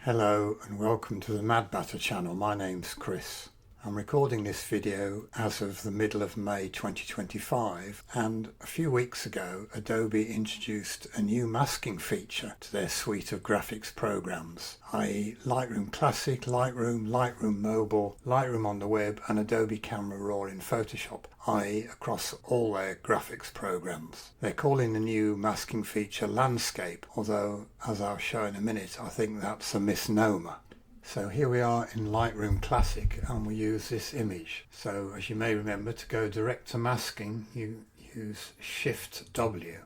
Hello and welcome to the Mad Batter channel. My name's Chris. I'm recording this video as of the middle of May 2025, and a few weeks ago Adobe introduced a new masking feature to their suite of graphics programs, i.e. Lightroom Classic, Lightroom Mobile, Lightroom on the web and Adobe Camera Raw in Photoshop, i.e. across all their graphics programs. They're calling the new masking feature Landscape, although as I'll show in a minute I think that's a misnomer. So here we are in Lightroom Classic and we use this image. So as you may remember, to go direct to masking you use Shift W.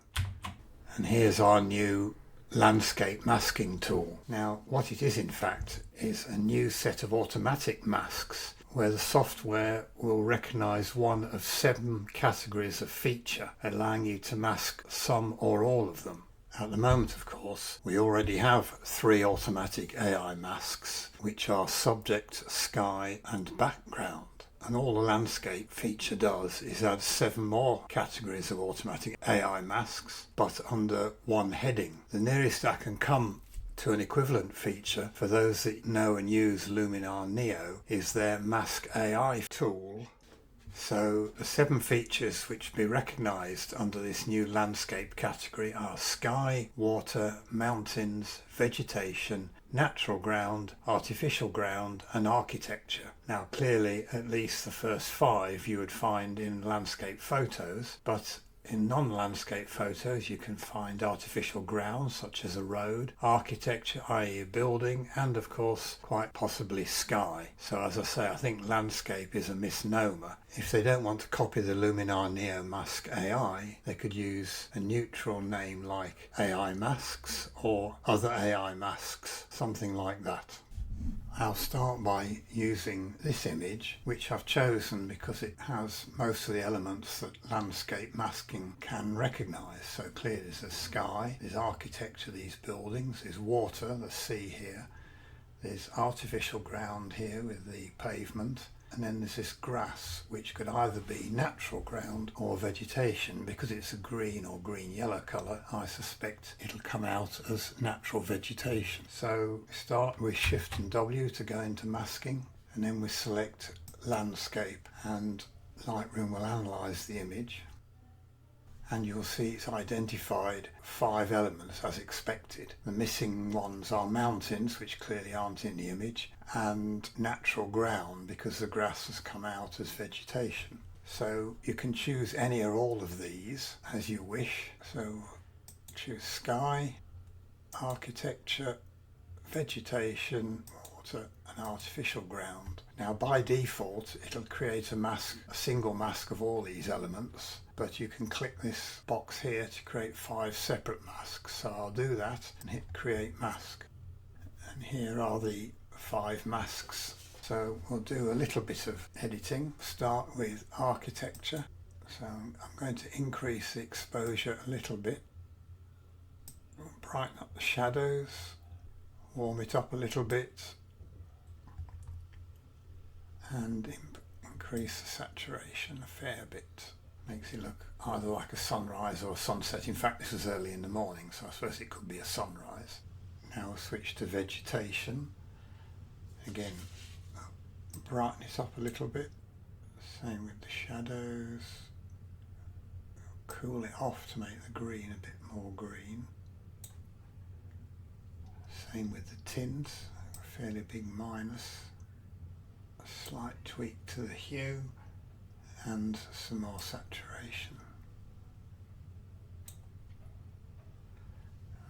And here's our new landscape masking tool. Now what it is in fact is a new set of automatic masks where the software will recognize one of 7 categories of feature, allowing you to mask some or all of them. At the moment, of course, we already have 3 automatic AI masks, which are subject, sky and background. And all the landscape feature does is add 7 more categories of automatic AI masks, but under one heading. The nearest I can come to an equivalent feature for those that know and use Luminar Neo is their Mask AI tool. So the 7 features which will be recognised under this new landscape category are sky, water, mountains, vegetation, natural ground, artificial ground and architecture. Now clearly at least the first 5 you would find in landscape photos, but in non-landscape photos you can find artificial grounds such as a road, architecture, i.e. a building, and of course quite possibly sky. So as I say, I think landscape is a misnomer. If they don't want to copy the Luminar Neo Mask AI, they could use a neutral name like AI Masks or other AI Masks, something like that. I'll start by using this image, which I've chosen because it has most of the elements that landscape masking can recognise. So clearly there's a sky, there's architecture, these buildings, there's water, the sea here, there's artificial ground here with the pavement, and then there's this grass which could either be natural ground or vegetation. Because it's a green or green-yellow colour, I suspect it'll come out as natural vegetation. So start with Shift and W to go into masking, and then we select landscape, and Lightroom will analyse the image. And you'll see it's identified 5 elements as expected. The missing ones are mountains, which clearly aren't in the image, and natural ground because the grass has come out as vegetation. So you can choose any or all of these as you wish. So choose sky, architecture, vegetation, water and artificial ground. Now by default it'll create a mask, a single mask of all these elements, but you can click this box here to create 5 separate masks. So I'll do that and hit create mask. And here are the 5 masks. So we'll do a little bit of editing. Start with architecture. So I'm going to increase the exposure a little bit. Brighten up the shadows. Warm it up a little bit. And increase the saturation a fair bit. Makes it look either like a sunrise or a sunset. In fact, this is early in the morning, so I suppose it could be a sunrise. Now we'll switch to vegetation. Again, brighten it up a little bit. Same with the shadows. Cool it off to make the green a bit more green. Same with the tints, a fairly big minus. A slight tweak to the hue and some more saturation.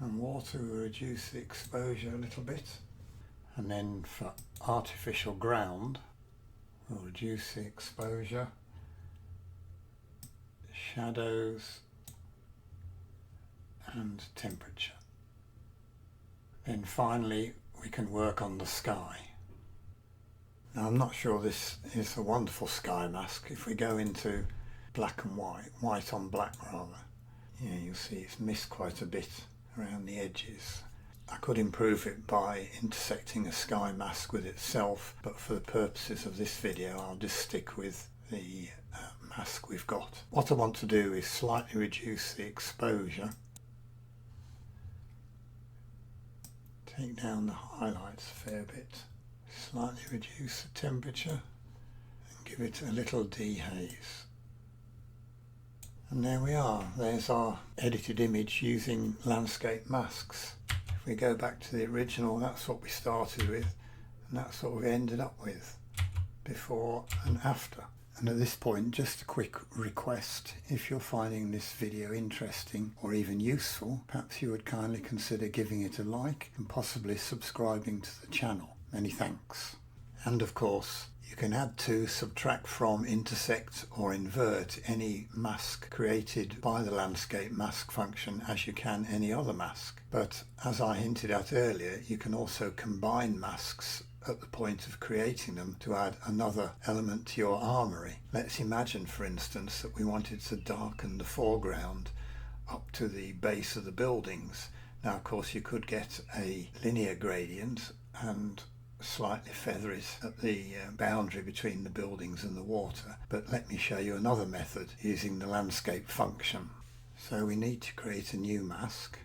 And water will reduce the exposure a little bit. And then for artificial ground, we'll reduce the exposure, shadows and temperature. Then finally we can work on the sky. Now I'm not sure this is a wonderful sky mask. If we go into black and white on black rather, you'll see it's missed quite a bit around the edges. I could improve it by intersecting a sky mask with itself, but for the purposes of this video I'll just stick with the mask we've got. What I want to do is slightly reduce the exposure take down the highlights a fair bit, slightly reduce the temperature and give it a little dehaze. And there we are, there's our edited image using landscape masks. If we go back to the original, that's what we started with, and that's what we ended up with, before and after. And at this point, just a quick request: if you're finding this video interesting or even useful, perhaps you would kindly consider giving it a like and possibly subscribing to the channel. Many thanks. And of course, you can add to, subtract from, intersect or invert any mask created by the landscape mask function as you can any other mask. But as I hinted at earlier, you can also combine masks at the point of creating them to add another element to your armoury. Let's imagine, for instance, that we wanted to darken the foreground up to the base of the buildings. Now, of course, you could get a linear gradient and slightly feather it at the boundary between the buildings and the water, but let me show you another method using the landscape function. So we need to create a new mask,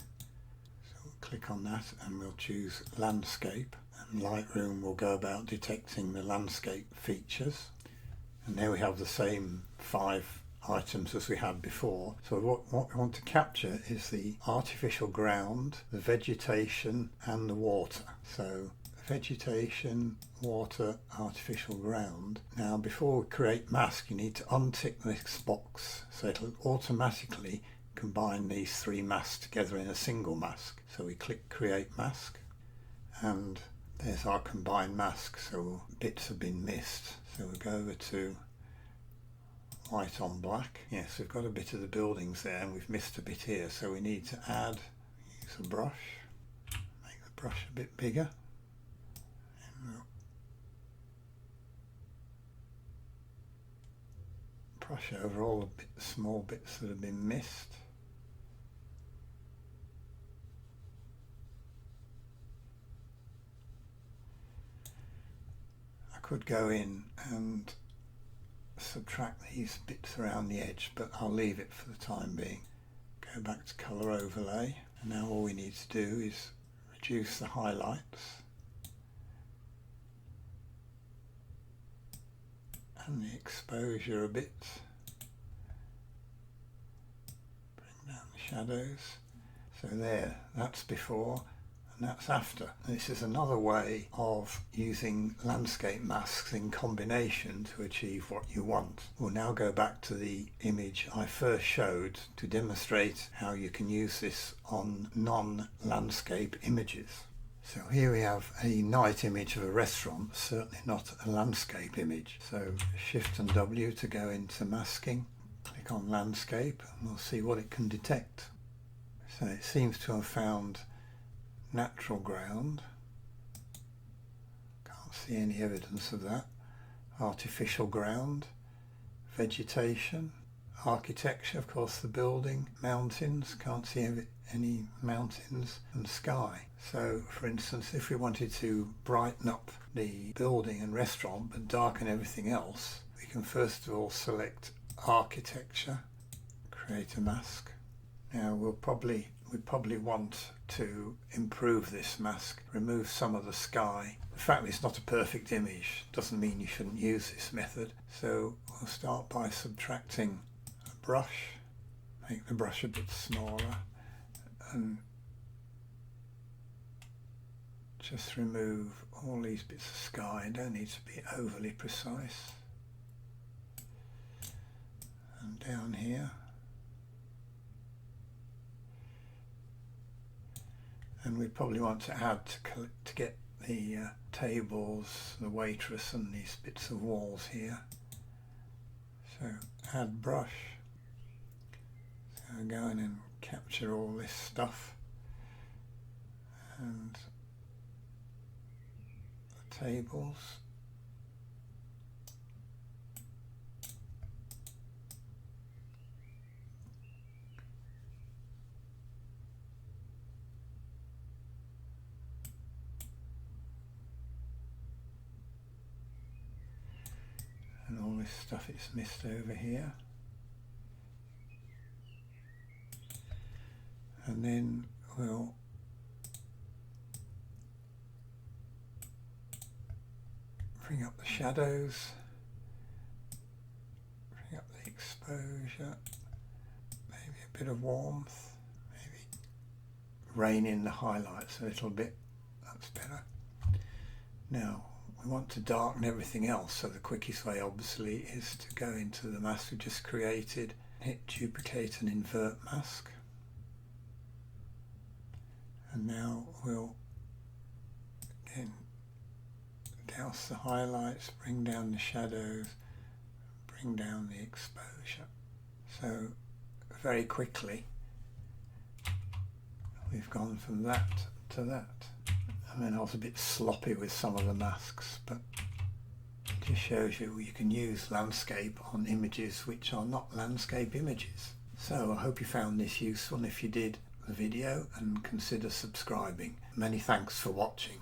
so we'll click on that and we'll choose landscape, and Lightroom will go about detecting the landscape features. And there we have the same 5 items as we had before. So what we want to capture is the artificial ground, the vegetation and the water. So vegetation, water, artificial ground. Now, before we create mask, you need to untick this box so it'll automatically combine these 3 masks together in a single mask. So we click create mask, and there's our combined mask, so bits have been missed. So we'll go over to white on black. Yes, we've got a bit of the buildings there and we've missed a bit here, so we need to add, use a brush, make the brush a bit bigger. Brush over all the small bits that have been missed. I could go in and subtract these bits around the edge, but I'll leave it for the time being. Go back to colour overlay, and now all we need to do is reduce the highlights and the exposure a bit, bring down the shadows. So there, that's before and that's after. This is another way of using landscape masks in combination to achieve what you want. We'll now go back to the image I first showed to demonstrate how you can use this on non-landscape images. So here we have a night image of a restaurant, certainly not a landscape image. So Shift and W to go into masking, click on landscape, and we'll see what it can detect. So it seems to have found natural ground, can't see any evidence of that, artificial ground, vegetation, architecture, of course the building, mountains, can't see any mountains, and sky. So for instance, if we wanted to brighten up the building and restaurant but darken everything else, we can first of all select architecture, create a mask. Now we'd probably want to improve this mask, remove some of the sky. The fact that it's not a perfect image doesn't mean you shouldn't use this method. So we'll start by subtracting a brush, make the brush a bit smaller, and just remove all these bits of sky. Don't need to be overly precise. And down here. And we probably want to add to get the tables, the waitress and these bits of walls here. So add brush. So go in and capture all this stuff. And the tables. And all this stuff it's missed over here. And then we'll bring up the shadows, bring up the exposure, maybe a bit of warmth, maybe rein in the highlights a little bit, that's better. Now we want to darken everything else, so the quickest way obviously is to go into the mask we just created, hit duplicate and invert mask, and now we'll again douse the highlights, bring down the shadows, bring down the exposure. So very quickly we've gone from that to that. I mean, I was a bit sloppy with some of the masks, but it just shows you can use landscape on images which are not landscape images. So I hope you found this useful, and if you did, the video, and consider subscribing. Many thanks for watching.